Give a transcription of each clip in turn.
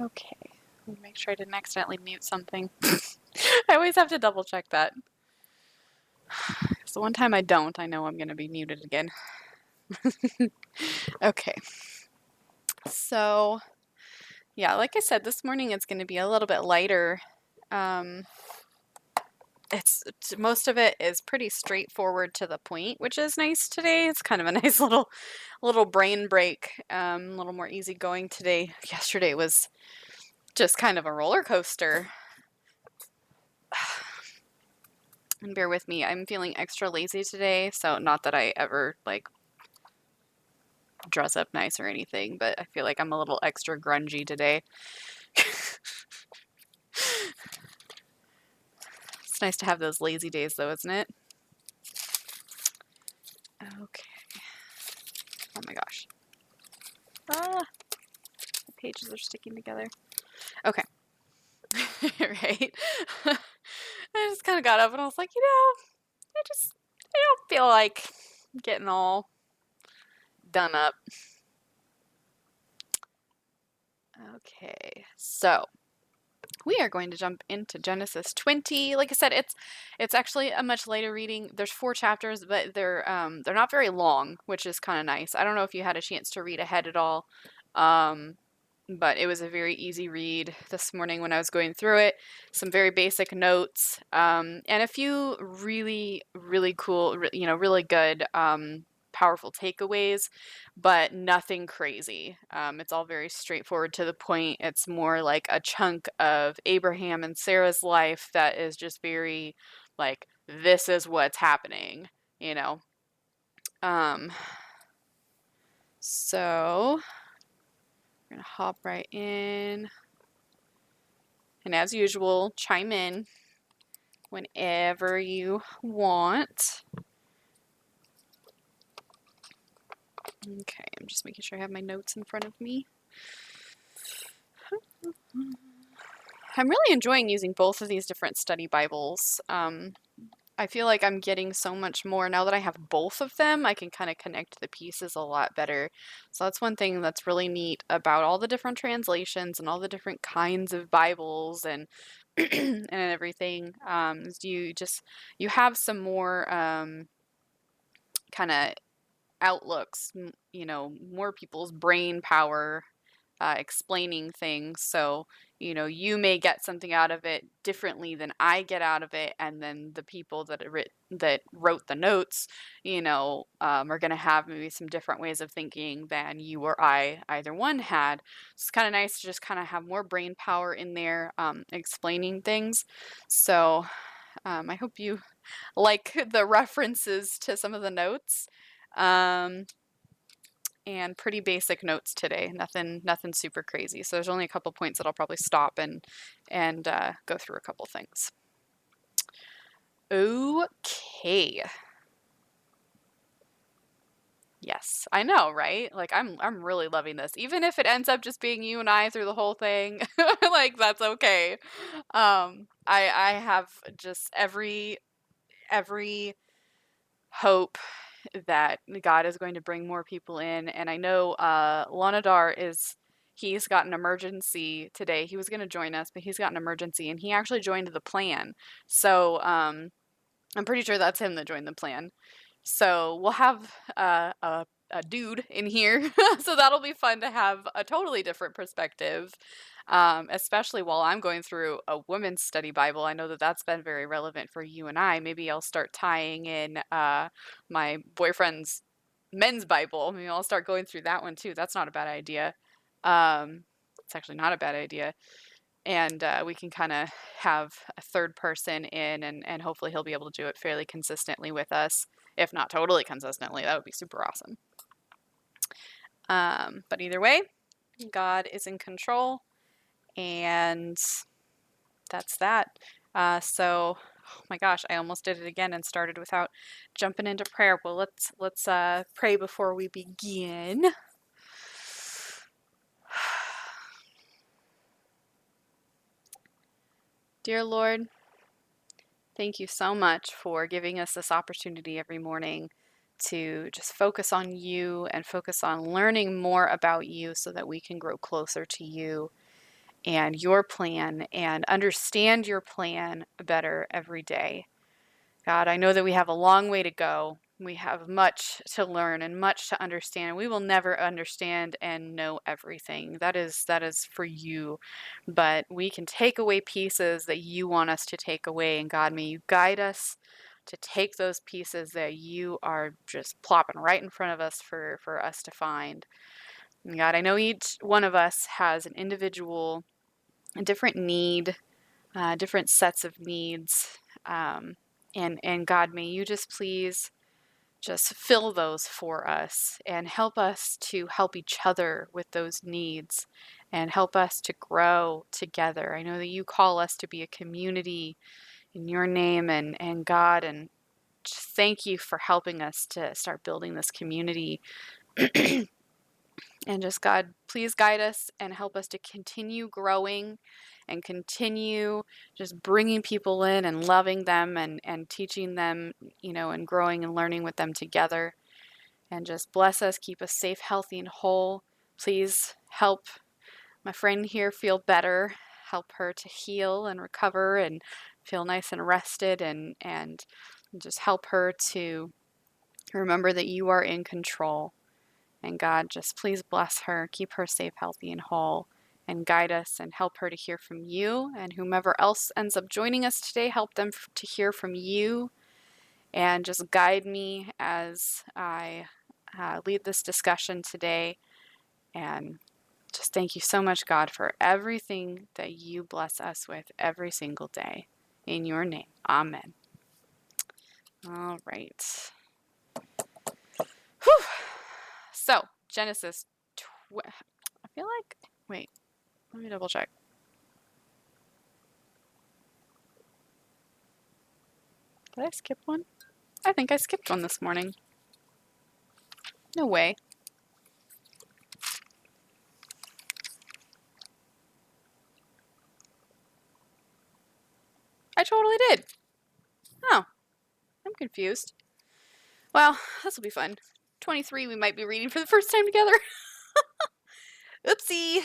Okay. Let me make sure I didn't accidentally mute something. I always have to double check that. So one time I don't, I know I'm going to be muted again. Okay. So, yeah, like I said, this morning it's going to be a little bit lighter. Most of it is pretty straightforward to the point, which is nice today. It's kind of a nice little brain break, a little more easygoing today. Yesterday was just kind of a roller coaster. And bear with me, I'm feeling extra lazy today, so not that I ever like dress up nice or anything, but I feel like I'm a little extra grungy today. It's nice to have those lazy days though, isn't it? Okay. Oh my gosh. Ah, the pages are sticking together. Okay. Right. I just kind of got up and I was like, I don't feel like getting all done up. Okay, so we are going to jump into Genesis 20. Like I said, it's actually a much later reading. There's 4 chapters, but they're not very long, which is kind of nice. I don't know if you had a chance to read ahead at all, but it was a very easy read this morning when I was going through it. Some very basic notes, and a few really, really cool, really good, powerful takeaways, but nothing crazy. It's all very straightforward to the point. It's more like a chunk of Abraham and Sarah's life that is just very like, this is what's happening, you know. So we're gonna hop right in. And as usual, chime in whenever you want. Okay, I'm just making sure I have my notes in front of me. I'm really enjoying using both of these different study Bibles. I feel like I'm getting so much more now that I have both of them. I can kind of connect the pieces a lot better. So that's one thing that's really neat about all the different translations and all the different kinds of Bibles and and everything. Is you have some more kind of outlooks, more people's brain power explaining things. So, you may get something out of it differently than I get out of it, and then the people that wrote the notes, are going to have maybe some different ways of thinking than you or I either one had. It's kind of nice to just kind of have more brain power in there, explaining things. So, I hope you like the references to some of the notes. And pretty basic notes today. Nothing super crazy. So there's only a couple points that I'll probably stop and go through a couple things. Okay. Yes, I know, right? Like I'm really loving this. Even if it ends up just being you and I through the whole thing, like that's okay. I have just every hope that God is going to bring more people in. And I know Lanadar he's got an emergency today. He was going to join us, but he's got an emergency and he actually joined the plan. So I'm pretty sure that's him that joined the plan. So we'll have a dude in here. So that'll be fun to have a totally different perspective, especially while I'm going through a women's study Bible. I know that that's been very relevant for you and I. Maybe I'll start tying in my boyfriend's men's Bible. Maybe I'll start going through that one too. That's not a bad idea. It's actually not a bad idea. And we can kind of have a third person in, and hopefully he'll be able to do it fairly consistently with us. If not totally consistently, that would be super awesome. But either way, God is in control, and that's that. So, oh my gosh, I almost did it again and started without jumping into prayer. Well, let's pray before we begin. Dear Lord, thank you so much for giving us this opportunity every morning to just focus on you and focus on learning more about you so that we can grow closer to you. and your plan and understand your plan better every day. God, I know that we have a long way to go. We have much to learn and much to understand. We will never understand and know everything. That is for you. But we can take away pieces that you want us to take away. And God, may you guide us to take those pieces that you are just plopping right in front of us for us to find. And God, I know each one of us has an individual, a different need, different sets of needs. And God, may you just please just fill those for us and help us to help each other with those needs and help us to grow together. I know that you call us to be a community in your name and God, and just thank you for helping us to start building this community. And just God, please guide us and help us to continue growing and continue just bringing people in and loving them and teaching them, and growing and learning with them together. And just bless us, keep us safe, healthy, and whole. Please help my friend here feel better, help her to heal and recover and feel nice and rested, and just help her to remember that you are in control. And God, just please bless her, keep her safe, healthy, and whole, and guide us and help her to hear from you. And whomever else ends up joining us today, help them to hear from you. And just guide me as I lead this discussion today. And just thank you so much, God, for everything that you bless us with every single day. In your name, amen. All right. Whew. So, Genesis I feel like, wait, let me double check. Did I skip one? I think I skipped one this morning. No way. I totally did. Oh, I'm confused. Well, this will be fun. 23 we might be reading for the first time together. Oopsie.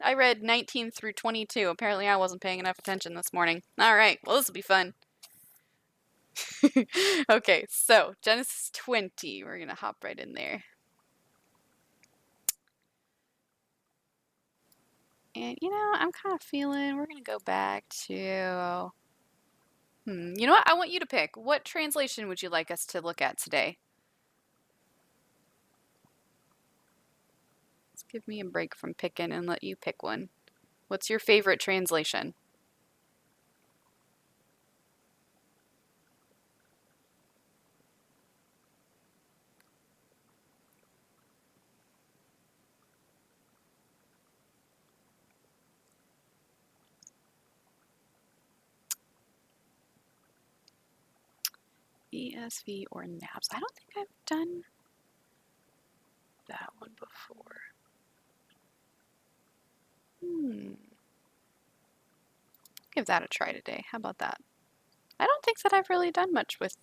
I read 19 through 22. Apparently I wasn't paying enough attention this morning. Alright, well this will be fun. Okay, so Genesis 20. We're going to hop right in there. And, I'm kind of feeling we're going to go back to... You know what? I want you to pick. What translation would you like us to look at today? Let's give me a break from picking and let you pick one. What's your favorite translation? ESV or NABS? I don't think I've done that one before. Give that a try today. How about that? I don't think that I've really done much with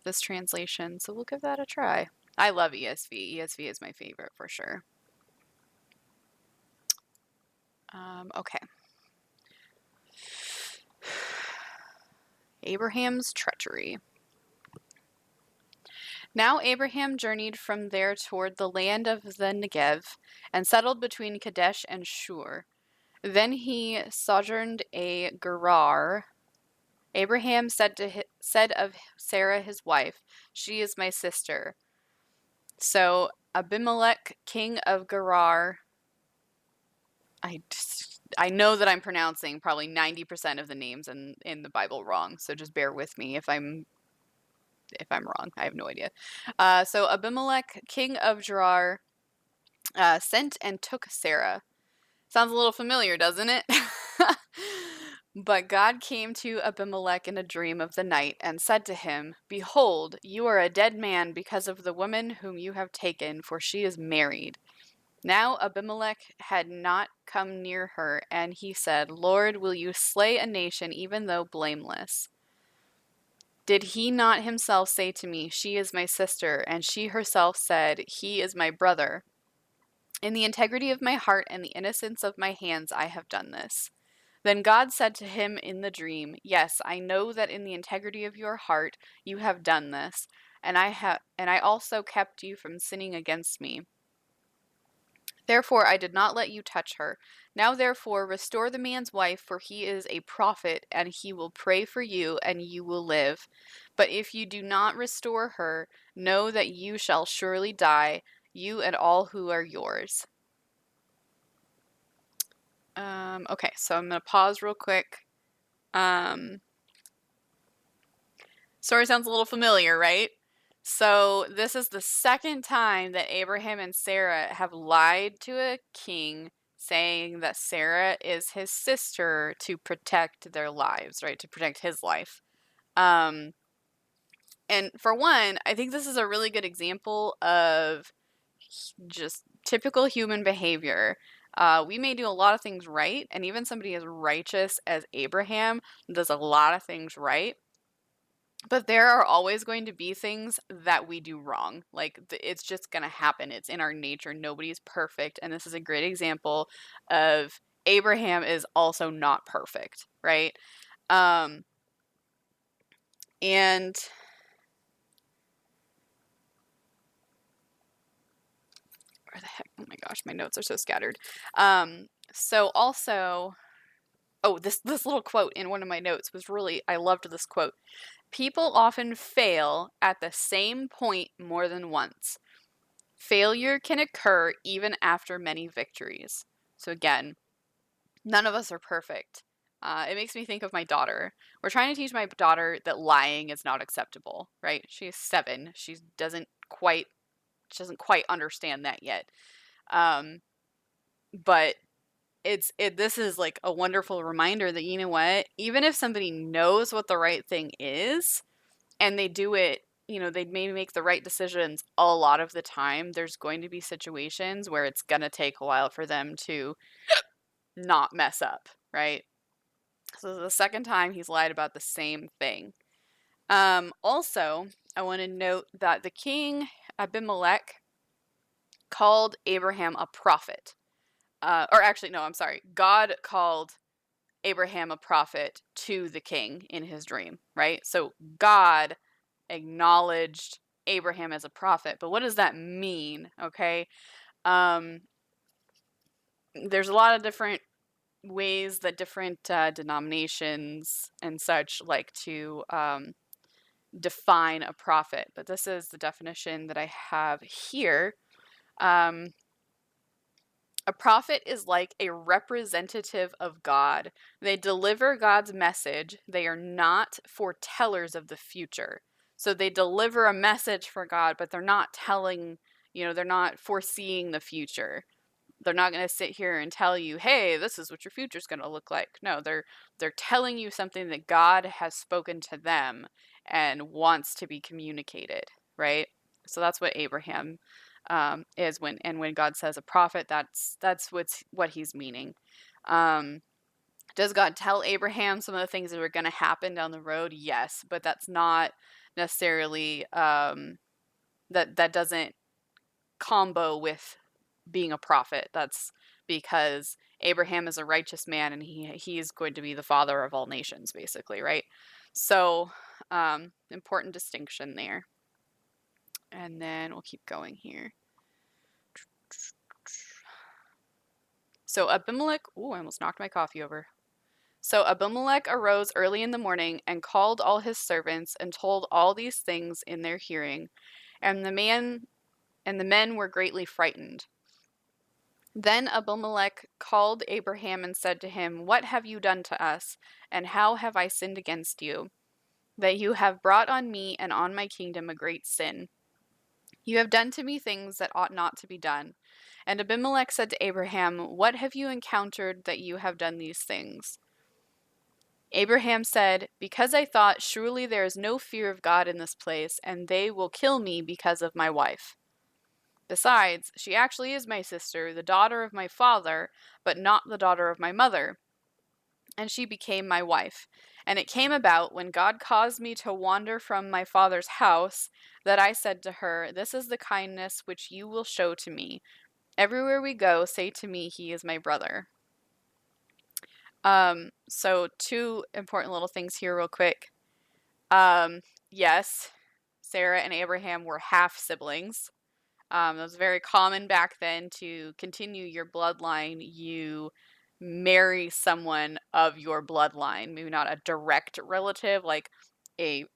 this translation, so we'll give that a try. I love ESV. ESV is my favorite for sure. Okay. Abraham's treachery. Now Abraham journeyed from there toward the land of the Negev and settled between Kadesh and Shur. Then he sojourned a Gerar. Abraham said of Sarah his wife, "She is my sister." So Abimelech, king of Gerar, I know that I'm pronouncing probably 90% of the names in the Bible wrong, so just bear with me if I'm wrong. I have no idea. So Abimelech, king of Gerar, sent and took Sarah. Sounds a little familiar, doesn't it? But God came to Abimelech in a dream of the night and said to him, "Behold, you are a dead man because of the woman whom you have taken, for she is married." Now Abimelech had not come near her, and he said, "Lord, will you slay a nation even though blameless? Did he not himself say to me, 'She is my sister,' and she herself said, 'He is my brother'?" In the integrity of my heart and the innocence of my hands I have done this. Then God said to him in the dream, Yes, I know that in the integrity of your heart you have done this, and I also kept you from sinning against me. Therefore I did not let you touch her. Now therefore restore the man's wife, for he is a prophet, and he will pray for you, and you will live. But if you do not restore her, know that you shall surely die, you and all who are yours. Okay, so I'm going to pause real quick. Story sounds a little familiar, right? So this is the second time that Abraham and Sarah have lied to a king, saying that Sarah is his sister to protect their lives, right? To protect his life. Um, and for one, I think this is a really good example of just typical human behavior. We may do a lot of things right, and even somebody as righteous as Abraham does a lot of things right. But there are always going to be things that we do wrong. Like, it's just going to happen. It's in our nature. Nobody's perfect. And this is a great example of Abraham is also not perfect, right? Um, and where the heck? Oh my gosh, my notes are so scattered. So also, oh, this little quote in one of my notes was really, I loved this quote. People often fail at the same point more than once. Failure can occur even after many victories. So again, none of us are perfect. It makes me think of my daughter. We're trying to teach my daughter that lying is not acceptable, right? She's 7. She doesn't quite understand that yet. Um, but this is like a wonderful reminder that, you know what, even if somebody knows what the right thing is and they do it, they may make the right decisions a lot of the time, there's going to be situations where it's going to take a while for them to not mess up, right? So the second time he's lied about the same thing. Also, I want to note that the king Abimelech called Abraham a prophet. Or actually, no, I'm sorry. God called Abraham a prophet to the king in his dream, right? So God acknowledged Abraham as a prophet. But what does that mean? Okay. Um, there's a lot of different ways that different denominations and such like to define a prophet, but this is the definition that I have here. Um, a prophet is like a representative of God. They deliver God's message. They are not foretellers of the future. So they deliver a message for God, but they're not telling, they're not foreseeing the future. They're not going to sit here and tell you, "Hey, this is what your future's going to look like." No, they're telling you something that God has spoken to them and wants to be communicated, right? So that's what Abraham is when God says a prophet, that's what he's meaning. Does God tell Abraham some of the things that were going to happen down the road? Yes, but that's not necessarily that doesn't combo with being a prophet. That's because Abraham is a righteous man and he is going to be the father of all nations, basically, right? So, important distinction there. And then we'll keep going here. So Abimelech, ooh, I almost knocked my coffee over. So Abimelech arose early in the morning and called all his servants and told all these things in their hearing, and the men were greatly frightened. Then Abimelech called Abraham and said to him, What have you done to us, and how have I sinned against you, that you have brought on me and on my kingdom a great sin? You have done to me things that ought not to be done. And Abimelech said to Abraham, What have you encountered that you have done these things? Abraham said, Because I thought, surely there is no fear of God in this place, and they will kill me because of my wife. Besides, she actually is my sister, the daughter of my father, but not the daughter of my mother. And she became my wife. And it came about, when God caused me to wander from my father's house, that I said to her, This is the kindness which you will show to me. Everywhere we go, say to me, he is my brother. So two important little things here real quick. Yes, Sarah and Abraham were half siblings. It was very common back then to continue your bloodline. You marry someone of your bloodline, maybe not a direct relative like a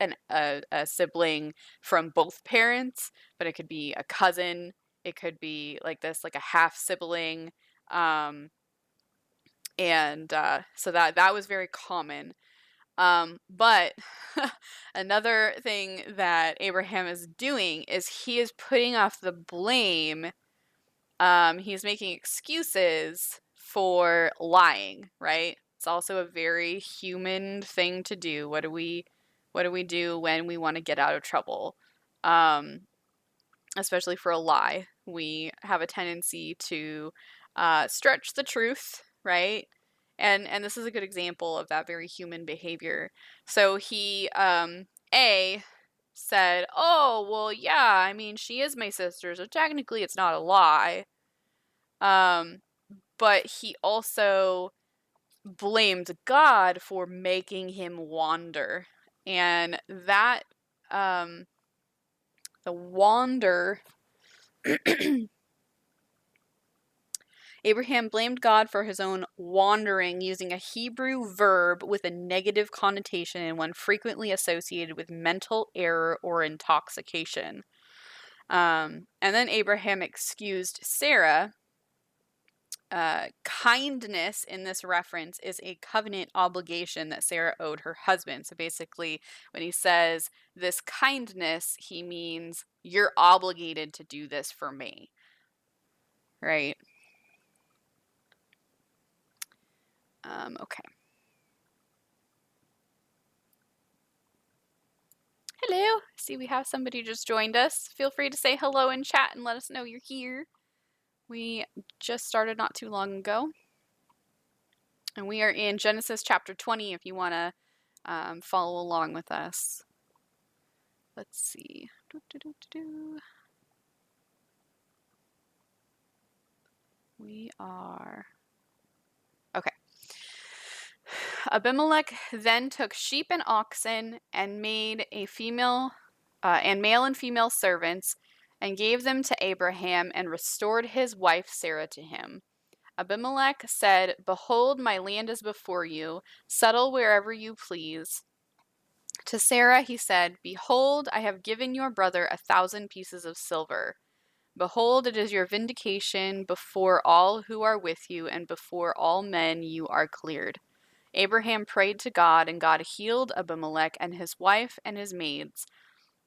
sibling from both parents, but it could be a cousin. It could be like this, like a half sibling. Um, and so that was very common. But another thing that Abraham is doing is he is putting off the blame. He's making excuses for lying, right? It's also a very human thing to do. What do we do when we want to get out of trouble? Um, Especially for a lie. We have a tendency to stretch the truth, right? And this is a good example of that very human behavior. So he A said, "Oh, well, yeah, I mean, she is my sister, so technically it's not a lie." Um, but he also blamed God for making him wander. And that the wander Abraham blamed God for his own wandering using a Hebrew verb with a negative connotation and one frequently associated with mental error or intoxication. And then Abraham excused Sarah. Kindness in this reference is a covenant obligation that Sarah owed her husband. So basically, when he says this kindness, he means you're obligated to do this for me, right? Okay. Hello. See, we have somebody just joined us. Feel free to say hello in chat and let us know you're here. We just started not too long ago. And we are in Genesis chapter 20 if you want to follow along with us. Let's see. We are. Okay. Abimelech then took sheep and oxen and made a female and male and female servants and gave them to Abraham and restored his wife Sarah to him. Abimelech said, "Behold, my land is before you. Settle wherever you please." To Sarah he said, "Behold, I have given your brother 1,000 pieces of silver. Behold, it is your vindication before all who are with you, and before all men you are cleared." Abraham prayed to God, and God healed Abimelech and his wife and his maids,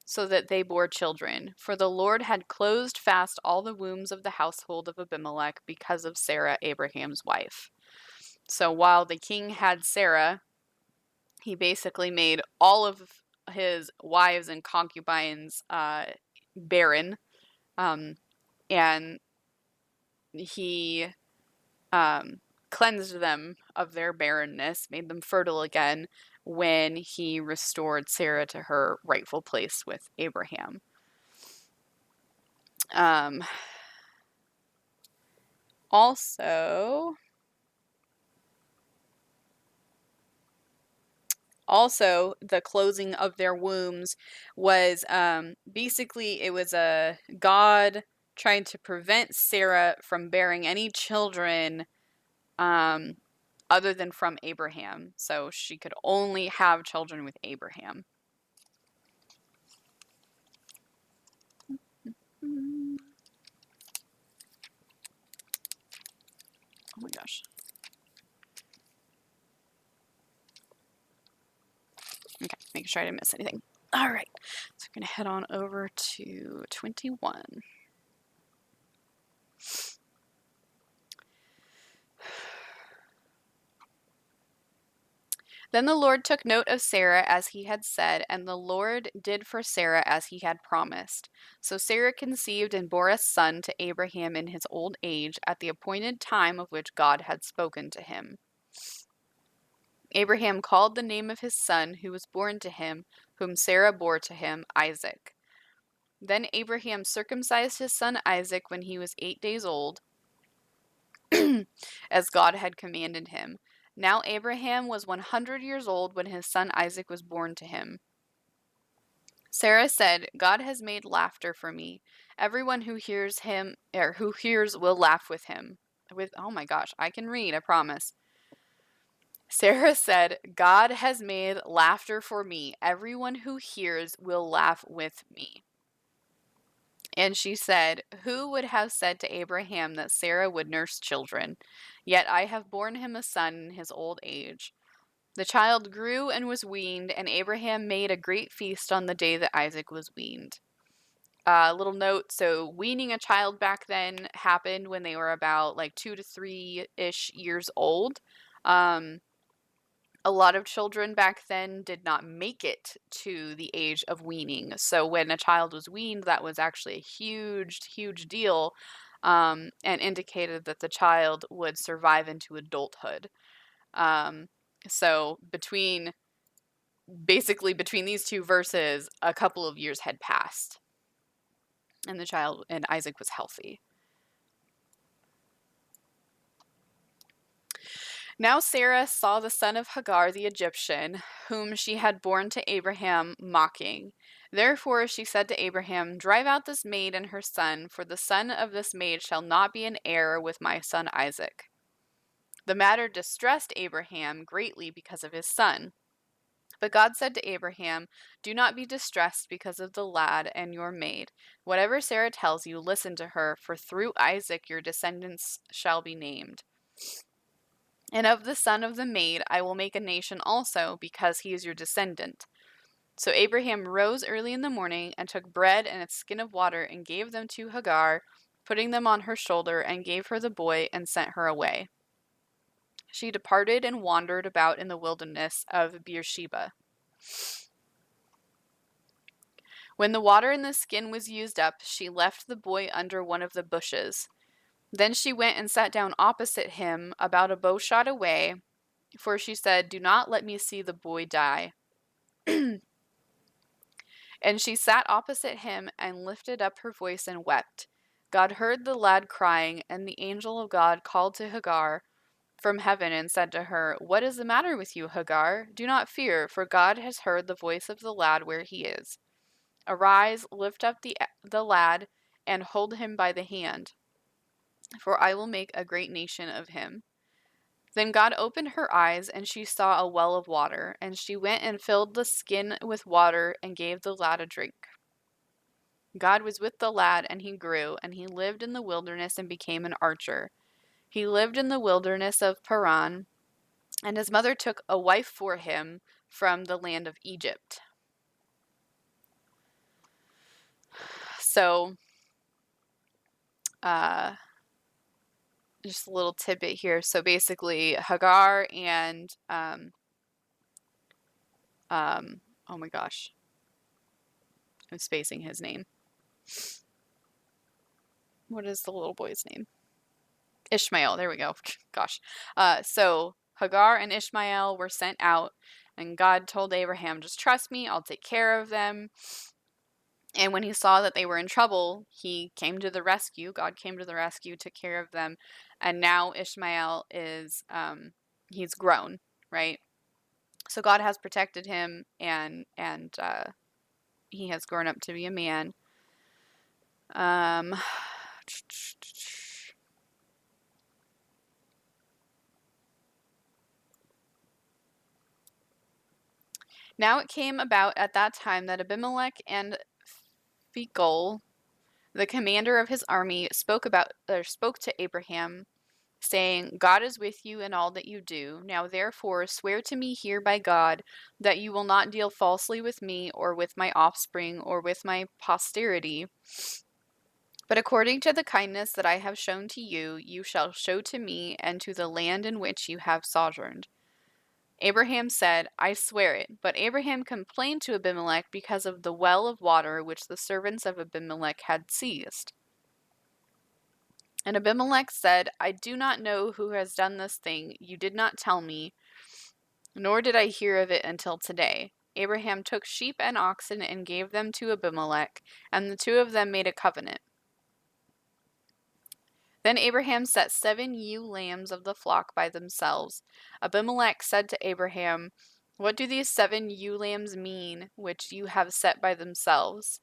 so that they bore children. For the Lord had closed fast all the wombs of the household of Abimelech because of Sarah, Abraham's wife. So while the king had Sarah, he basically made all of his wives and concubines barren, and he cleansed them of their barrenness, made them fertile again when he restored Sarah to her rightful place with Abraham. Also, the closing of their wombs was basically it was a God trying to prevent Sarah from bearing any children other than from Abraham. So she could only have children with Abraham. Oh my gosh. Okay, making sure I didn't miss anything. All right, so we're going to head on over to 21. Then the Lord took note of Sarah as he had said, and the Lord did for Sarah as he had promised. So Sarah conceived and bore a son to Abraham in his old age, at the appointed time of which God had spoken to him. Abraham called the name of his son who was born to him, whom Sarah bore to him, Isaac. Then Abraham circumcised his son Isaac when he was 8 days old, as God had commanded him. Now Abraham was 100 years old when his son Isaac was born to him. Sarah said, God has made laughter for me. Everyone who hears him, or who hears, will laugh with him. Oh my gosh, I can read, I promise. Sarah said, God has made laughter for me. Everyone who hears will laugh with me. And she said, who would have said to Abraham that Sarah would nurse children? Yet I have borne him a son in his old age. The child grew and was weaned, and Abraham made a great feast on the day that Isaac was weaned. Little note, so weaning a child back then happened when they were about like 2 to 3-ish years old. A lot of children back then did not make it to the age of weaning. So when a child was weaned, that was actually a huge deal, and indicated that the child would survive into adulthood. So basically between these two verses, a couple of years had passed, and the child and Isaac was healthy. Now Sarah saw the son of Hagar the Egyptian, whom she had borne to Abraham, mocking. Therefore she said to Abraham, drive out this maid and her son, for the son of this maid shall not be an heir with my son Isaac. The matter distressed Abraham greatly because of his son. But God said to Abraham, do not be distressed because of the lad and your maid. Whatever Sarah tells you, listen to her, for through Isaac your descendants shall be named. And of the son of the maid I will make a nation also, because he is your descendant. So Abraham rose early in the morning and took bread and a skin of water and gave them to Hagar, putting them on her shoulder, and gave her the boy and sent her away. She departed and wandered about in the wilderness of Beersheba. When the water in the skin was used up, she left the boy under one of the bushes. Then she went and sat down opposite him, about a bowshot away, for she said, do not let me see the boy die. And she sat opposite him and lifted up her voice and wept. God heard the lad crying, and the angel of God called to Hagar from heaven and said to her, what is the matter with you, Hagar? Do not fear, for God has heard the voice of the lad where he is. Arise, lift up the lad, and hold him by the hand, for I will make a great nation of him. Then God opened her eyes, and she saw a well of water, and she went and filled the skin with water and gave the lad a drink. God was with the lad, and he grew, and he lived in the wilderness and became an archer. He lived in the wilderness of Paran, and his mother took a wife for him from the land of Egypt. So, just a little tidbit here. So basically, Hagar and oh my gosh, I'm spacing his name. What is the little boy's name? Ishmael. There we go. Gosh. So Hagar and Ishmael were sent out, and God told Abraham, just trust me, I'll take care of them. And when he saw that they were in trouble, he came to the rescue. God came to the rescue, took care of them. And now Ishmael is, he's grown, right? So God has protected him, and he has grown up to be a man. Now it came about at that time that Abimelech and Phicol, the commander of his army, spoke to Abraham, saying, God is with you in all that you do. Now therefore swear to me here by God that you will not deal falsely with me or with my offspring or with my posterity, but according to the kindness that I have shown to you, you shall show to me and to the land in which you have sojourned. Abraham said, I swear it. But Abraham complained to Abimelech because of the well of water which the servants of Abimelech had seized. And Abimelech said, I do not know who has done this thing. You did not tell me, nor did I hear of it until today. Abraham took sheep and oxen and gave them to Abimelech, and the two of them made a covenant. Then Abraham set 7 ewe lambs of the flock by themselves. Abimelech said to Abraham, "What do these 7 ewe lambs mean, which you have set by themselves?"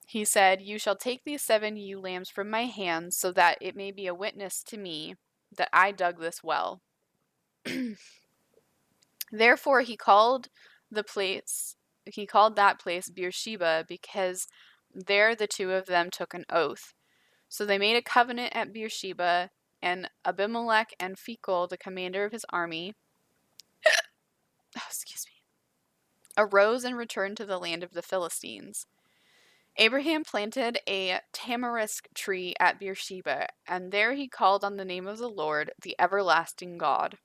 He said, "You shall take these 7 ewe lambs from my hands, so that it may be a witness to me that I dug this well." Therefore he called that place Beersheba, because there the two of them took an oath. So they made a covenant at Beersheba, and Abimelech and Phicol, the commander of his army, arose and returned to the land of the Philistines. Abraham planted a tamarisk tree at Beersheba, and there he called on the name of the Lord, the everlasting God.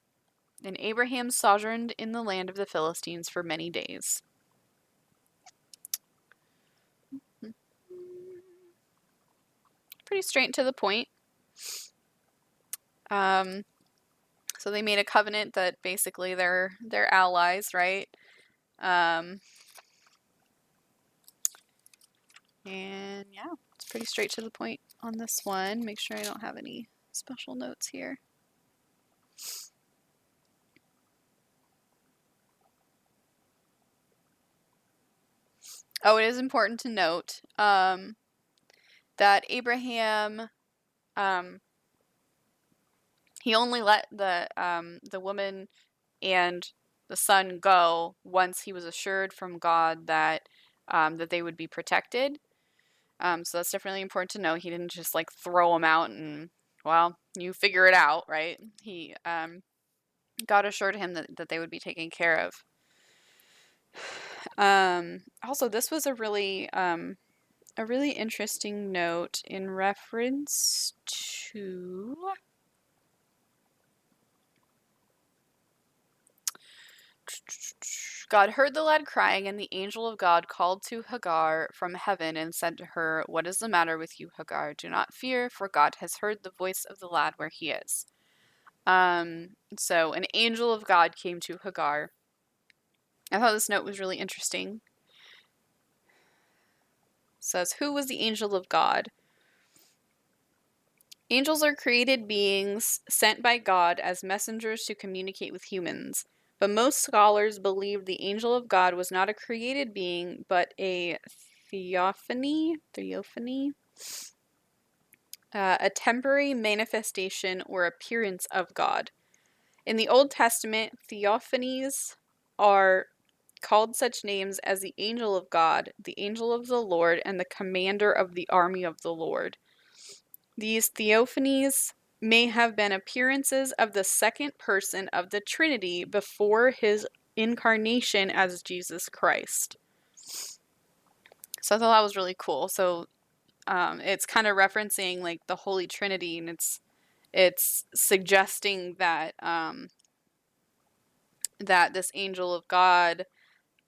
And Abraham sojourned in the land of the Philistines for many days. Pretty straight to the point. So they made a covenant that basically they're allies, right? And yeah, it's pretty straight to the point on this one. Make sure I don't have any special notes here. Oh, it is important to note that Abraham, he only let the woman and the son go once he was assured from God that that they would be protected. So that's definitely important to know. He didn't just like throw them out and, well, you figure it out, right? He God assured him that they would be taken care of. Also, this was a really interesting note in reference to God heard the lad crying, and the angel of God called to Hagar from heaven and said to her, "What is the matter with you, Hagar? Do not fear, for God has heard the voice of the lad where he is." So an angel of God came to Hagar. I thought this note was really interesting. It says, "Who was the angel of God?" Angels are created beings sent by God as messengers to communicate with humans. But most scholars believe the angel of God was not a created being, but a theophany, a temporary manifestation or appearance of God. In the Old Testament, theophanies are called such names as the angel of God, the angel of the Lord, and the commander of the army of the Lord. These theophanies may have been appearances of the second person of the Trinity before his incarnation as Jesus Christ. So I thought that was really cool. So it's kind of referencing like the Holy Trinity, and it's suggesting that that this angel of God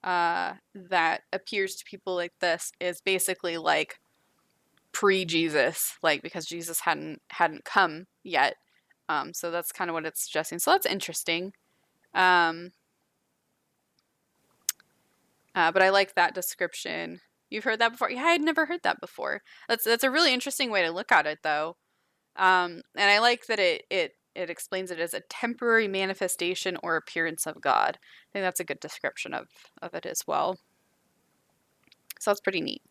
that appears to people like this is basically like pre-Jesus, like because Jesus hadn't come yet. So that's kind of what it's suggesting. So that's interesting. But I like that description. You've heard that before? Yeah, I had never heard that before. That's a really interesting way to look at it, though. And I like that it explains it as a temporary manifestation or appearance of God. I think that's a good description of it as well. So that's pretty neat.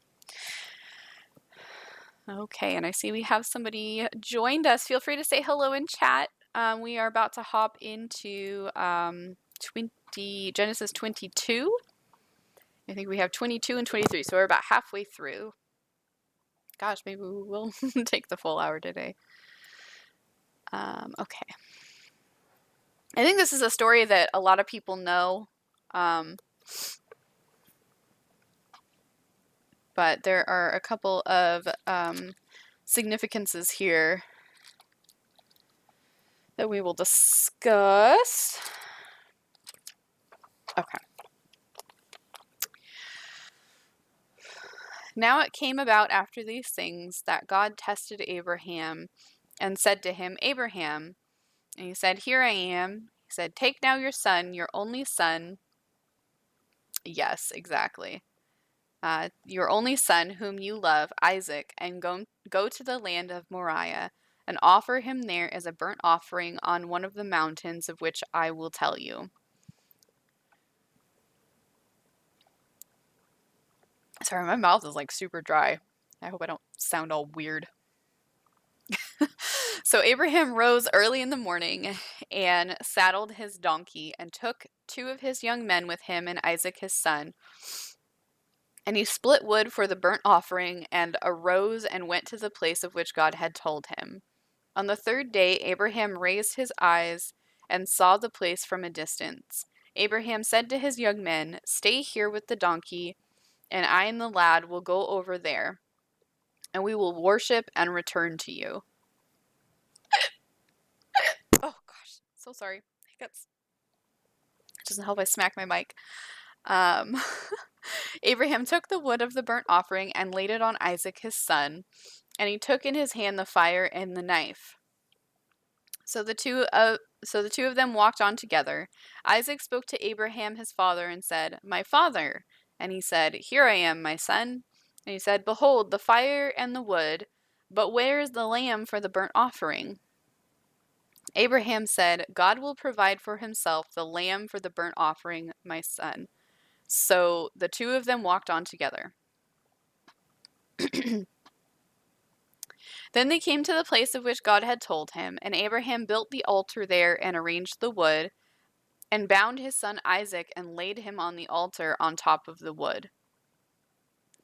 Okay, and I see we have somebody joined us. Feel free to say hello in chat. We are about to hop into Genesis 22. I think we have 22 and 23, so we're about halfway through. Gosh, maybe we will take the full hour today. Okay. I think this is a story that a lot of people know, but there are a couple of significances here that we will discuss. Okay. Now it came about after these things that God tested Abraham and said to him, "Abraham." And he said, "Here I am." He said, "Take now your son, your only son, Yes, exactly. Your only son, whom you love, Isaac, and go to the land of Moriah, and offer him there as a burnt offering on one of the mountains of which I will tell you. Sorry, my mouth is like super dry. I hope I don't sound all weird. So Abraham rose early in the morning and saddled his donkey and took two of his young men with him and Isaac his son. And he split wood for the burnt offering and arose and went to the place of which God had told him. On the third day, Abraham raised his eyes and saw the place from a distance. Abraham said to his young men, "Stay here with the donkey, and I and the lad will go over there, and we will worship and return to you." Oh gosh, so sorry. Hiccups. It doesn't help I smack my mic. Um, Abraham took the wood of the burnt offering and laid it on Isaac his son, and he took in his hand the fire and the knife. So the two of them walked on together. Isaac spoke to Abraham his father and said, "My father." And he said, "Here I am, my son." And he said, "Behold, the fire and the wood, but where is the lamb for the burnt offering?" Abraham said, "God will provide for himself the lamb for the burnt offering, my son." So the two of them walked on together. Then they came to the place of which God had told him, and Abraham built the altar there and arranged the wood, and bound his son Isaac and laid him on the altar on top of the wood.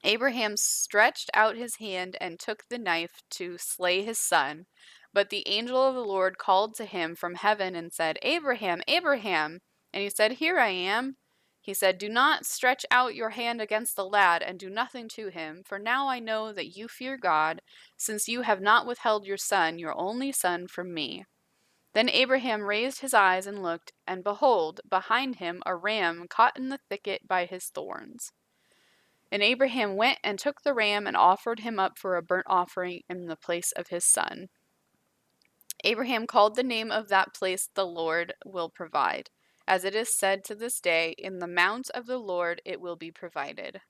Abraham stretched out his hand and took the knife to slay his son, but the angel of the Lord called to him from heaven and said, "Abraham, Abraham." And he said, "Here I am." He said, "Do not stretch out your hand against the lad and do nothing to him, for now I know that you fear God, since you have not withheld your son, your only son, from me." Then Abraham raised his eyes and looked, and behold, behind him a ram caught in the thicket by his thorns. And Abraham went and took the ram and offered him up for a burnt offering in the place of his son. Abraham called the name of that place, "The Lord will provide." As it is said to this day, "In the mount of the Lord it will be provided."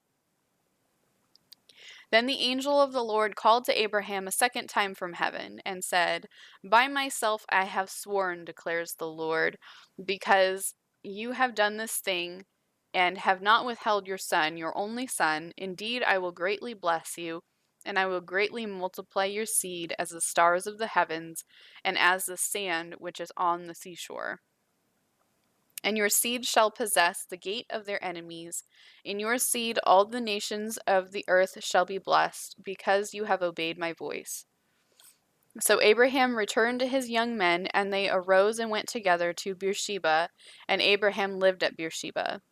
Then the angel of the Lord called to Abraham a second time from heaven and said, "By myself I have sworn, declares the Lord, because you have done this thing and have not withheld your son, your only son. Indeed, I will greatly bless you, and I will greatly multiply your seed as the stars of the heavens and as the sand which is on the seashore. And your seed shall possess the gate of their enemies. In your seed all the nations of the earth shall be blessed, because you have obeyed my voice." So Abraham returned to his young men, and they arose and went together to Beersheba, and Abraham lived at Beersheba.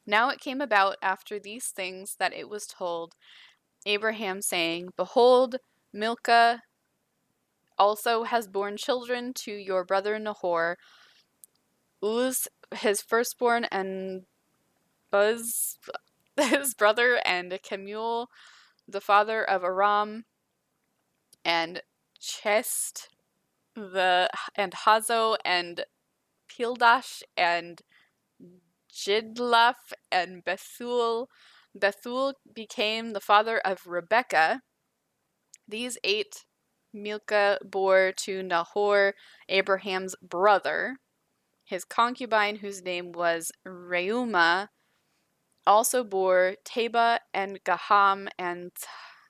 Now it came about after these things that it was told Abraham, saying, "Behold, Milcah also has borne children to your brother Nahor, Uz his firstborn, and Buz his brother, and Kemuel the father of Aram, and Chest and Hazo, and Pildash, and Jidlaph, and Bethuel. Bethuel became the father of Rebekah. These 8 Milcah bore to Nahor, Abraham's brother. His concubine, whose name was Reumah, also bore Teba and Gaham and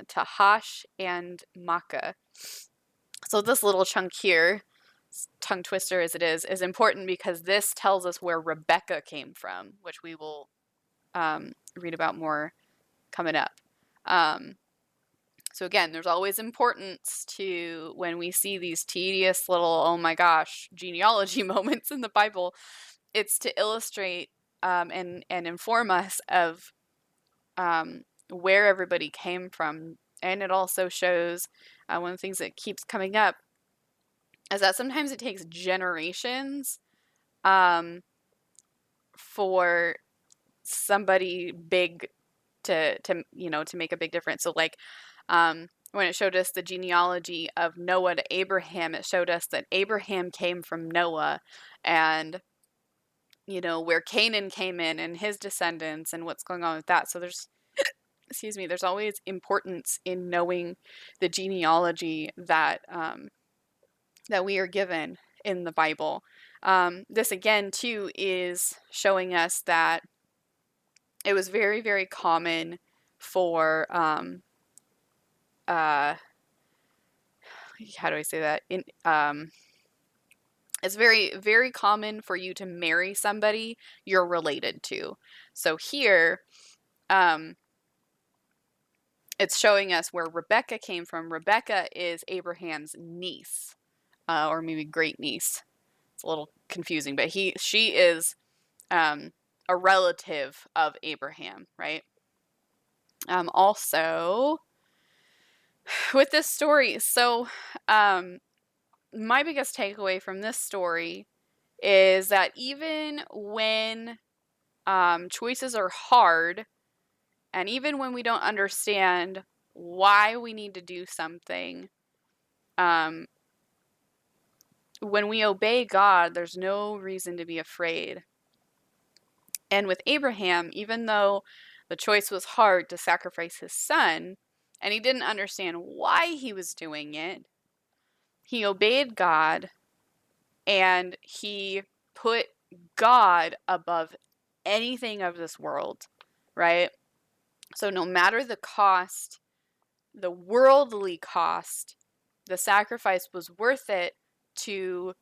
Tahash and Makkah. So this little chunk here, tongue twister as it is important because this tells us where Rebecca came from, which we will read about more coming up. So again, there's always importance to when we see these tedious little, oh my gosh, genealogy moments in the Bible. It's to illustrate and inform us of where everybody came from. And it also shows one of the things that keeps coming up is that sometimes it takes generations for somebody big to make a big difference. So like when it showed us the genealogy of Noah to Abraham, it showed us that Abraham came from Noah, and where Canaan came in and his descendants and what's going on with that. So there's, excuse me, there's always importance in knowing the genealogy that we are given in the Bible. This again too is showing us that it was very, very common for how do I say that? It's very, very common for you to marry somebody you're related to. So here, it's showing us where Rebecca came from. Rebecca is Abraham's niece, or maybe great niece. It's a little confusing, but she is a relative of Abraham, right? Also, with this story, so my biggest takeaway from this story is that even when choices are hard, and even when we don't understand why we need to do something, when we obey God, there's no reason to be afraid. And with Abraham, even though the choice was hard to sacrifice his son, and he didn't understand why he was doing it, he obeyed God and he put God above anything of this world, right? So no matter the cost, the worldly cost, the sacrifice was worth it to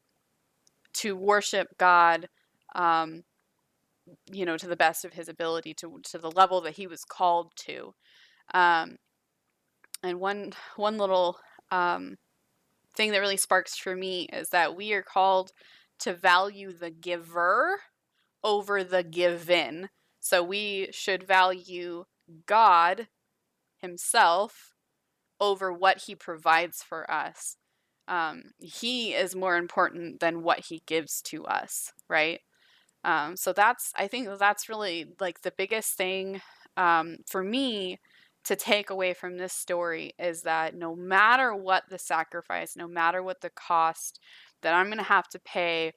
worship God, to the best of his ability, to the level that he was called to. And one little thing that really sparks for me is that we are called to value the giver over the given. So we should value God himself over what he provides for us. He is more important than what he gives to us, right? So I think that's really like the biggest thing for me to take away from this story is that no matter what the sacrifice, no matter what the cost that I'm going to have to pay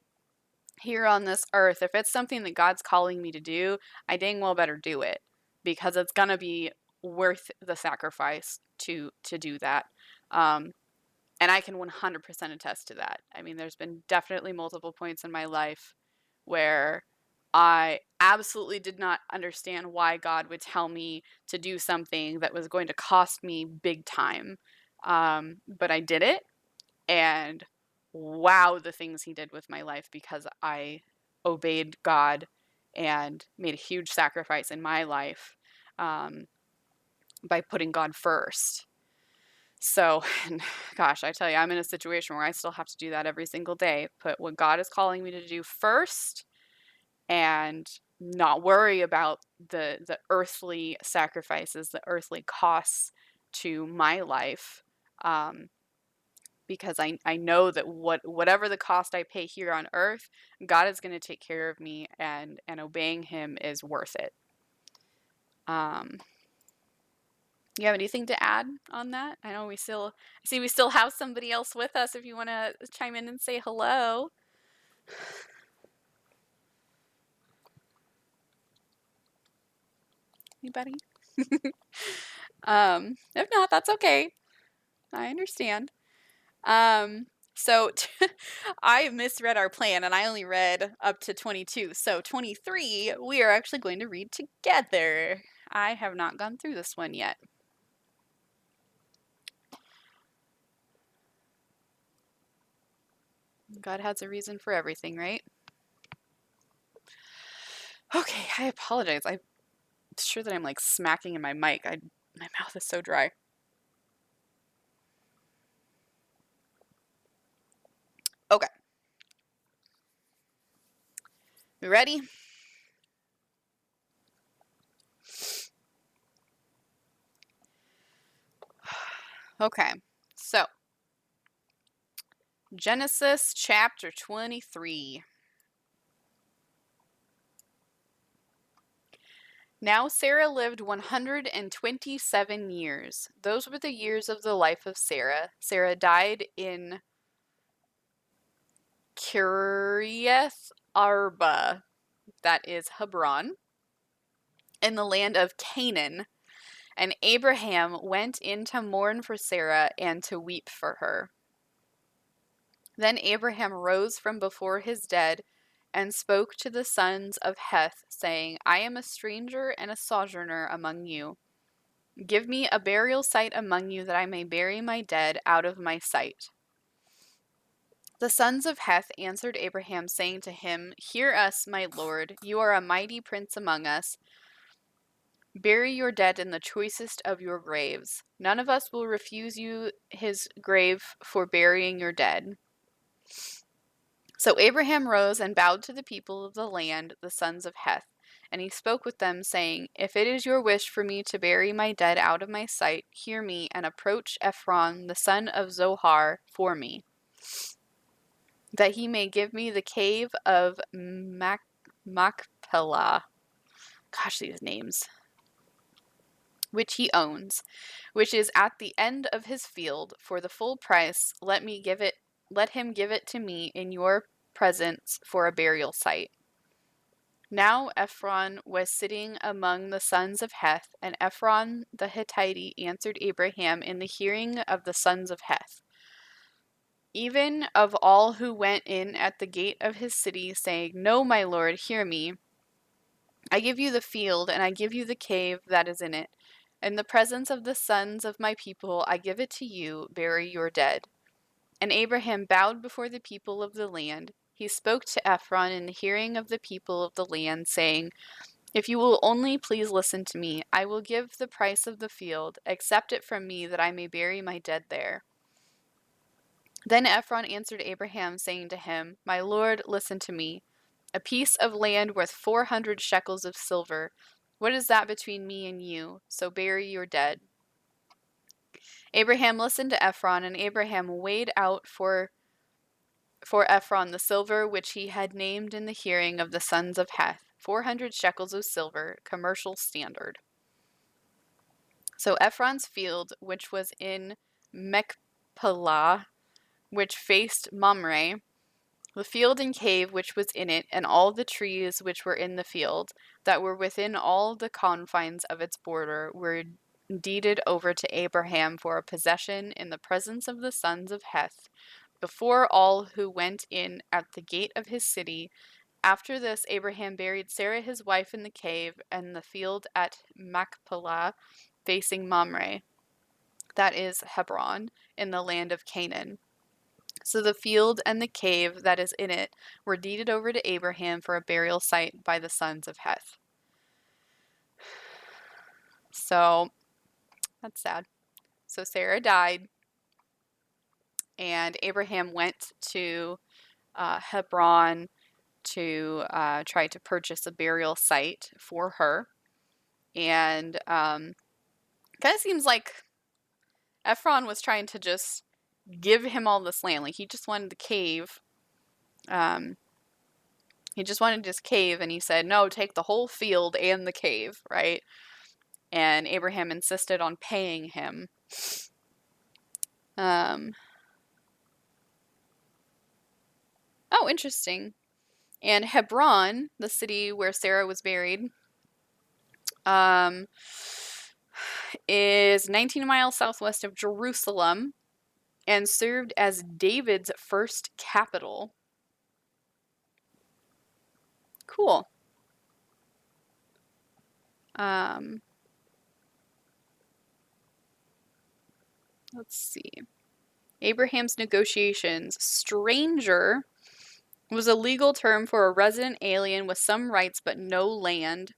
here on this earth, if it's something that God's calling me to do, I dang well better do it because it's going to be worth the sacrifice to do that. And I can 100% attest to that. I mean, there's been definitely multiple points in my life where I absolutely did not understand why God would tell me to do something that was going to cost me big time. But I did it, and wow, the things he did with my life because I obeyed God and made a huge sacrifice in my life by putting God first. So, and gosh, I tell you, I'm in a situation where I still have to do that every single day. Put what God is calling me to do first and not worry about the earthly sacrifices, the earthly costs to my life. Because I know that whatever the cost I pay here on earth, God is going to take care of me and obeying him is worth it. You have anything to add on that? I know we still have somebody else with us if you want to chime in and say hello. Anybody? If not, that's okay. I understand. So I misread our plan and I only read up to 22. So 23, we are actually going to read together. I have not gone through this one yet. God has a reason for everything, right? Okay, I apologize. I'm sure that I'm like smacking in my mic. My mouth is so dry. Okay. You ready? Okay. So, Genesis chapter 23. Now Sarah lived 127 years. Those were the years of the life of Sarah. Sarah died in Kiriath Arba. that is Hebron, in the land of Canaan. And Abraham went in to mourn for Sarah and to weep for her. Then Abraham rose from before his dead and spoke to the sons of Heth, saying, I am a stranger and a sojourner among you. Give me a burial site among you that I may bury my dead out of my sight. The sons of Heth answered Abraham, saying to him, Hear us, my lord, you are a mighty prince among us. Bury your dead in the choicest of your graves. None of us will refuse you his grave for burying your dead. So Abraham rose and bowed to the people of the land, the sons of Heth. And he spoke with them, saying, If it is your wish for me to bury my dead out of my sight, hear me, and approach Ephron, the son of Zohar, for me, that he may give me the cave of Machpelah. Gosh, these names. Which he owns, which is at the end of his field, for the full price. Let him give it to me in your presence for a burial site. Now Ephron was sitting among the sons of Heth, and Ephron the Hittite answered Abraham in the hearing of the sons of Heth, even of all who went in at the gate of his city, saying, No, my lord, hear me. I give you the field, and I give you the cave that is in it. In the presence of the sons of my people, I give it to you, bury your dead. And Abraham bowed before the people of the land. He spoke to Ephron in the hearing of the people of the land, saying, If you will only please listen to me, I will give the price of the field. Accept it from me, that I may bury my dead there. Then Ephron answered Abraham, saying to him, My lord, listen to me. A piece of land worth 400 shekels of silver. What is that between me and you? So bury your dead. Abraham listened to Ephron, and Abraham weighed out for Ephron the silver which he had named in the hearing of the sons of Heth, 400 shekels of silver, commercial standard. So Ephron's field, which was in Machpelah, which faced Mamre, the field and cave which was in it, and all the trees which were in the field, that were within all the confines of its border, were deeded over to Abraham for a possession in the presence of the sons of Heth, before all who went in at the gate of his city. After this, Abraham buried Sarah his wife in the cave and the field at Machpelah, facing Mamre, that is Hebron, in the land of Canaan. So the field and the cave that is in it were deeded over to Abraham for a burial site by the sons of Heth. So that's sad. So Sarah died, and Abraham went to Hebron to try to purchase a burial site for her. And kind of seems like Ephron was trying to just give him all this land. Like, he just wanted the cave. He just wanted this cave, and he said, no, take the whole field and the cave, right? And Abraham insisted on paying him. Oh, interesting. And Hebron, the city where Sarah was buried, is 19 miles southwest of Jerusalem and served as David's first capital. Cool. Let's see. Abraham's negotiations. Stranger was a legal term for a resident alien with some rights but no land.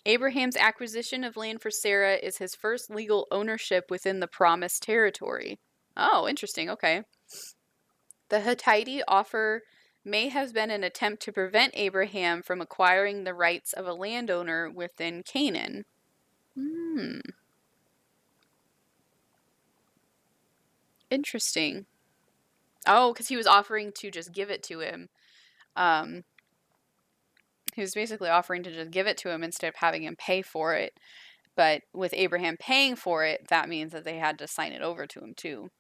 Abraham's acquisition of land for Sarah is his first legal ownership within the promised territory. Oh, interesting. Okay. The Hittite offer may have been an attempt to prevent Abraham from acquiring the rights of a landowner within Canaan. Interesting. Oh, because he was offering to just give it to him. He was basically offering to just give it to him instead of having him pay for it. But with Abraham paying for it, that means that they had to sign it over to him too.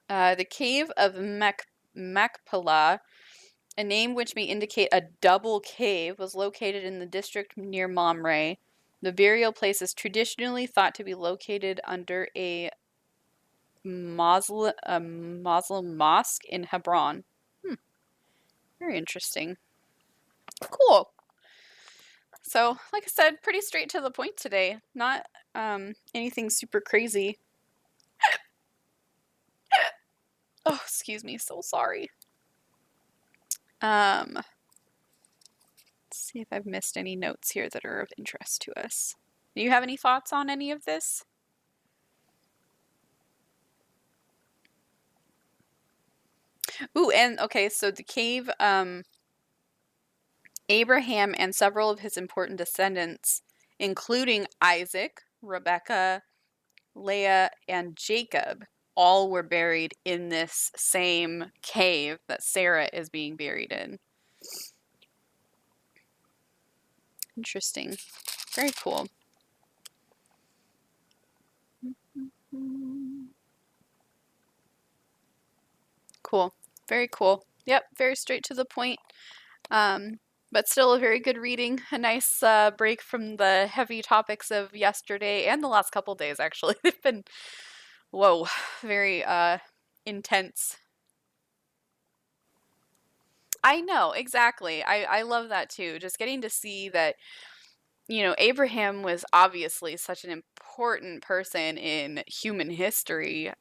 The cave of Machpelah A name which may indicate a double cave was located in the district near Mamre. The burial place is traditionally thought to be located under a Muslim mosque in Hebron. Very interesting. Cool. So, like I said, pretty straight to the point today. Not anything super crazy. Oh, excuse me. So sorry. Let's see if I've missed any notes here that are of interest to us. Do you have any thoughts on any of this? Ooh, and okay, so the cave, Abraham and several of his important descendants, including Isaac, Rebecca, Leah, and Jacob, all were buried in this same cave that Sarah is being buried in. Interesting. Very cool. Cool. Very cool. Yep, very straight to the point. But still a very good reading. A nice break from the heavy topics of yesterday and the last couple days, actually. They've been, whoa, very intense. I know, exactly. I love that too. Just getting to see that, Abraham was obviously such an important person in human history.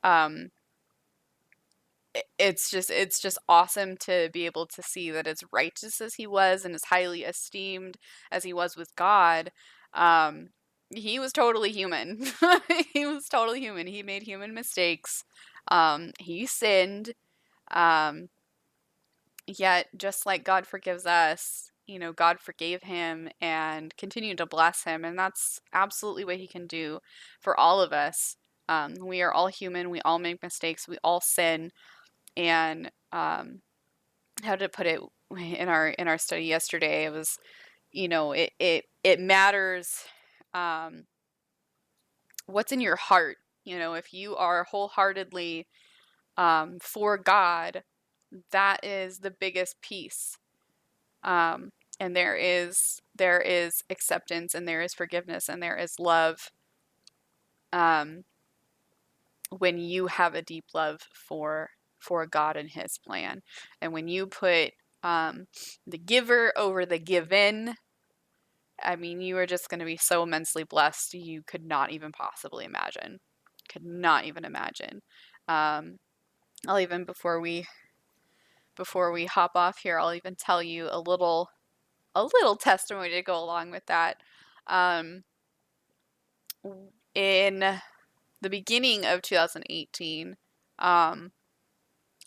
It's just awesome to be able to see that as righteous as he was and as highly esteemed as he was with God, um, he was totally human. He was totally human. He made human mistakes. He sinned. Um, Yet, just like God forgives us, God forgave him and continued to bless him. And that's absolutely what he can do for all of us. We are all human. We all make mistakes. We all sin. And how to put it in our study yesterday, it was, it matters what's in your heart. If you are wholeheartedly for God, that is the biggest piece. And there is acceptance, and there is forgiveness, and there is love, when you have a deep love for God and his plan. And when you put the giver over the given, I mean, you are just going to be so immensely blessed you could not even possibly imagine. Could not even imagine. I'll even before we hop off here, I'll even tell you a little testimony to go along with that. In the beginning of 2018,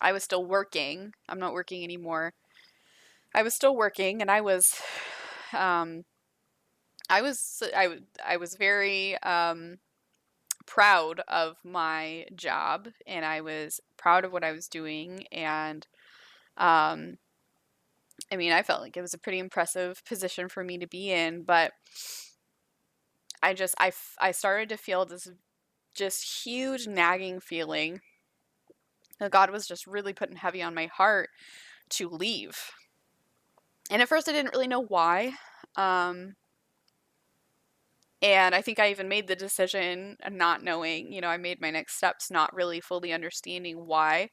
I was still working. I'm not working anymore. I was still working, and I was very proud of my job, and I was proud of what I was doing, and I mean, I felt like it was a pretty impressive position for me to be in, but I started to feel this just huge nagging feeling that God was just really putting heavy on my heart to leave. And at first I didn't really know why. And I think I even made the decision not knowing, I made my next steps not really fully understanding why.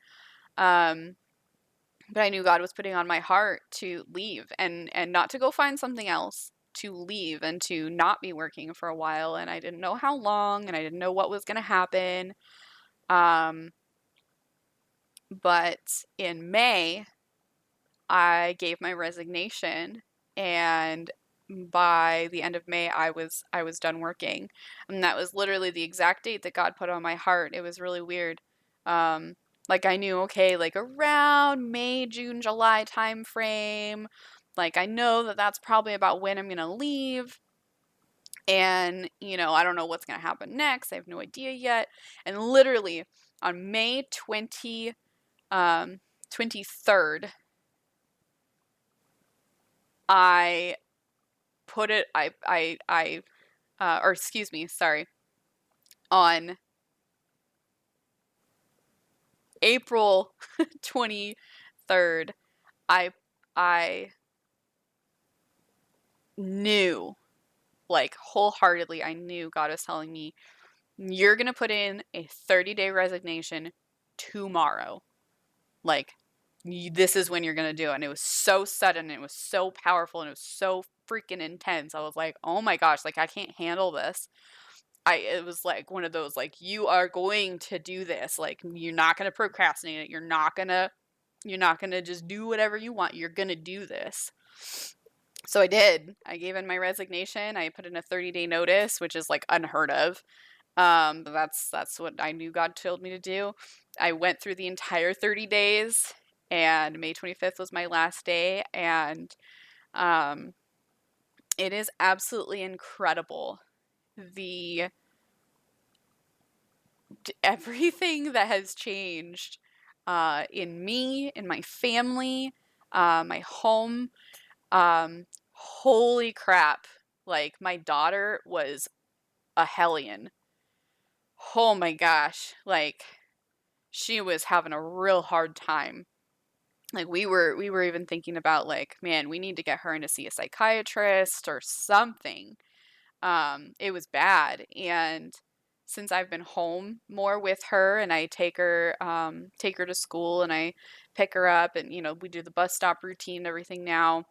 But I knew God was putting on my heart to leave and not to go find something else, to leave and to not be working for a while. And I didn't know how long, and I didn't know what was going to happen. But in May, I gave my resignation, and by the end of May, I was done working, and that was literally the exact date that God put on my heart. It was really weird. Like I knew, okay, like around May, June, July time frame, like I know that that's probably about when I'm gonna leave, and I don't know what's gonna happen next. I have no idea yet. And literally on May 23rd, I put it, or excuse me, sorry, on April 23rd, I I knew, like wholeheartedly, I knew God was telling me, you're going to put in a 30-day resignation tomorrow. Like, this is when you're going to do it. And it was so sudden, it was so powerful, and it was so freaking intense. I was like, oh my gosh, like, I can't handle this. It was like one of those, like, you are going to do this. Like, you're not going to procrastinate it. You're not going to just do whatever you want. You're going to do this. So I did. I gave in my resignation. I put in a 30-day notice, which is like unheard of. But that's what I knew God told me to do. I went through the entire 30 days, and May 25th was my last day, and um, it is absolutely incredible, the everything that has changed in me, in my family, my home. Holy crap! Like, my daughter was a hellion. Oh my gosh! Like, she was having a real hard time. Like, we were even thinking about, like, man, we need to get her in to see a psychiatrist or something. It was bad. And since I've been home more with her, and I take her to school, and I pick her up, and we do the bus stop routine and everything now,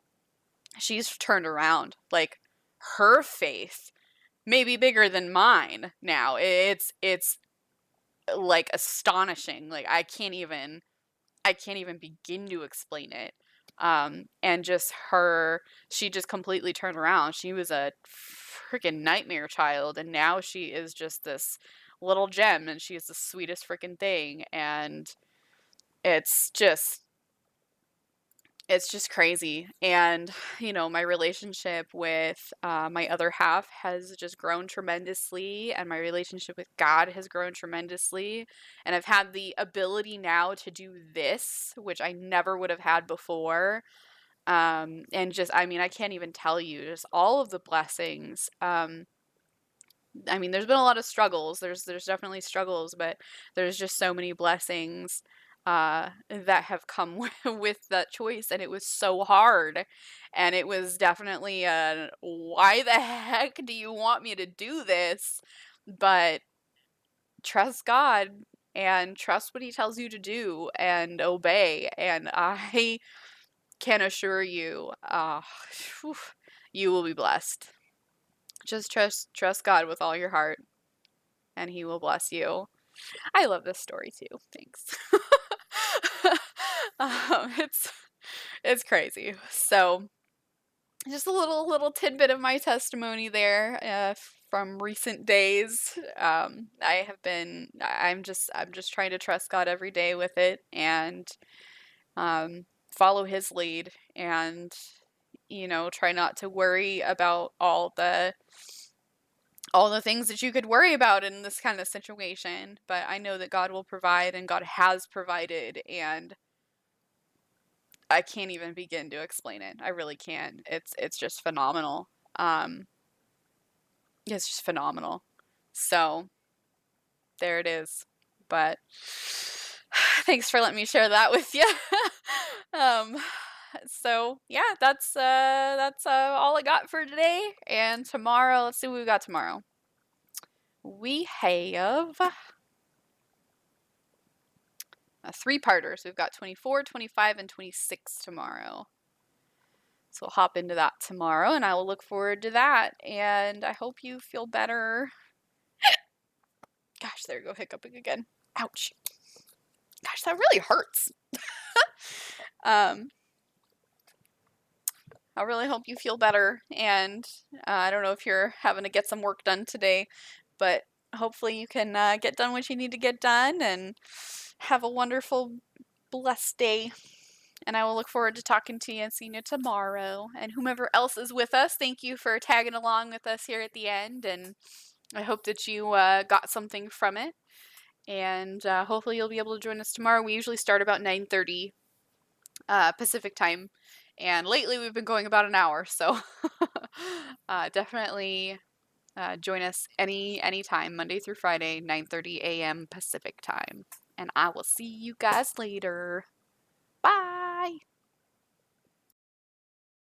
she's turned around. Like, her faith may be bigger than mine now. It's like astonishing. Like, I can't even begin to explain it. And just she just completely turned around. She was a freaking nightmare child, and now she is just this little gem, and she is the sweetest freaking thing. And it's just it's just crazy. And my relationship with my other half has just grown tremendously, and my relationship with God has grown tremendously, and I've had the ability now to do this, which I never would have had before. And just, I mean, I can't even tell you just all of the blessings. I mean, there's been a lot of struggles. There's definitely struggles, but there's just so many blessings that have come with that choice, and it was so hard, and it was definitely why the heck do you want me to do this? But trust God, and trust what He tells you to do, and obey. And I can assure you, you will be blessed. Just trust God with all your heart, and He will bless you. I love this story too. Thanks. It's crazy. So, just a little tidbit of my testimony there from recent days. I'm just trying to trust God every day with it, and follow His lead, and try not to worry about all the things that you could worry about in this kind of situation. But I know that God will provide, and God has provided, and I can't even begin to explain it. I really can't. It's just phenomenal. Um, it's just phenomenal. So there it is. But thanks for letting me share that with you. um, so yeah, that's all I got for today. And tomorrow, let's see what we got tomorrow. We have three-parters. We've got 24, 25, and 26 tomorrow. So we'll hop into that tomorrow, and I will look forward to that. And I hope you feel better. Gosh, there you go, hiccuping again. Ouch. Gosh, that really hurts. I really hope you feel better. And I don't know if you're having to get some work done today, but hopefully you can get done what you need to get done, and have a wonderful, blessed day. And I will look forward to talking to you and seeing you tomorrow. And whomever else is with us, thank you for tagging along with us here at the end. And I hope that you got something from it. And hopefully you'll be able to join us tomorrow. We usually start about 9:30 Pacific time. And lately we've been going about an hour. So definitely join us anytime, Monday through Friday, 9:30 a.m. Pacific time. And I will see you guys later. Bye!